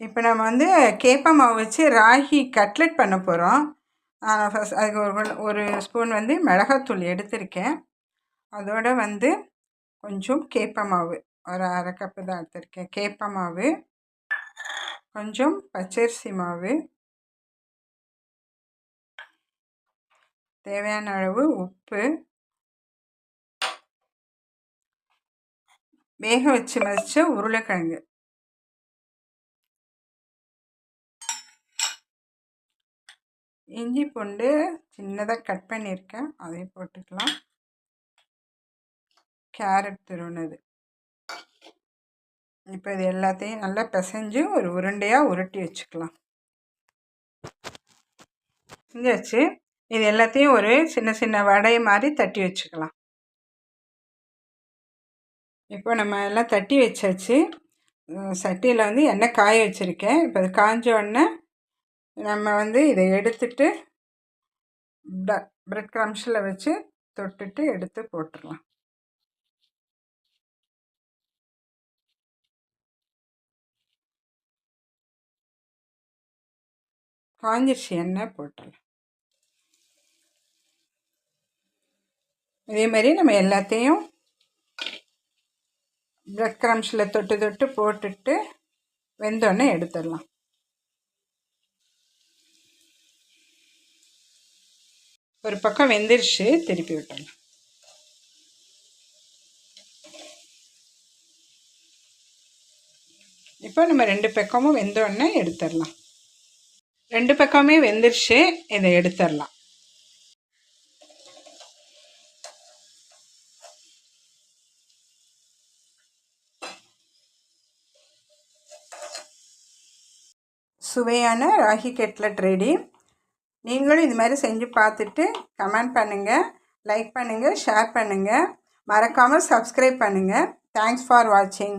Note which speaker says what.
Speaker 1: இப்போ நம்ம வந்து கேப்ப மாவு வச்சு ராகி கட்லெட் பண்ண போகிறோம். ஃபஸ்ட் அதுக்கு ஒரு ஸ்பூன் வந்து மிளகாத்தூள் எடுத்திருக்கேன். அதோட வந்து கொஞ்சம் கேப்ப மாவு, ஒரு அரை கப்பு தான் எடுத்திருக்கேன். கேப்ப மாவு, கொஞ்சம் பச்சரிசி மாவு, தேவையான அளவு உப்பு, வேக வச்சு மதிச்ச உருளைக்கிழங்கு, இஞ்சி பூண்டு சின்னதாக கட் பண்ணியிருக்கேன், அதையும் போட்டுக்கலாம். கேரட் துருவினது. இப்போ இது எல்லாத்தையும் நல்லா பிசைஞ்சு ஒரு உருண்டையாக உருட்டி வச்சுக்கலாம். செஞ்சாச்சு. இது எல்லாத்தையும் ஒரு சின்ன சின்ன வடை மாதிரி தட்டி வச்சுக்கலாம். இப்போ நம்ம எல்லாம் தட்டி வச்சாச்சு. சட்டியில் வந்து எண்ணெய் காய வச்சுருக்கேன். இப்போ அது காஞ்ச உடனே நம்ம வந்து இதை எடுத்துட்டு பிரெட் க்ரம்ஸில் வச்சு தொட்டுட்டு எடுத்து போட்டுடலாம். காஞ்சிருச்சு, எண்ணெய் போட்டுடலாம். இதே மாதிரி நம்ம எல்லாத்தையும் பிரெட் க்ரம்ஸில் தொட்டு தொட்டு போட்டுட்டு வெந்தோடனே எடுத்துடலாம். ஒரு பக்கம் வெந்துருச்சு, திருப்பி விட்டுடலாம். இப்போ நம்ம ரெண்டு பக்கமும் வெந்தோடனே எடுத்துடலாம். ரெண்டு பக்கமே வெந்துருச்சு, இதை எடுத்துடலாம். சுவையான ராகி கட்லெட் ரெடி. நீங்களும் இது மாதிரி செஞ்சு பார்த்துட்டு கமெண்ட் பண்ணுங்கள், லைக் பண்ணுங்கள், ஷேர் பண்ணுங்கள், மறக்காமல் சப்ஸ்கிரைப் பண்ணுங்கள். தேங்க்ஸ் ஃபார் வாட்சிங்.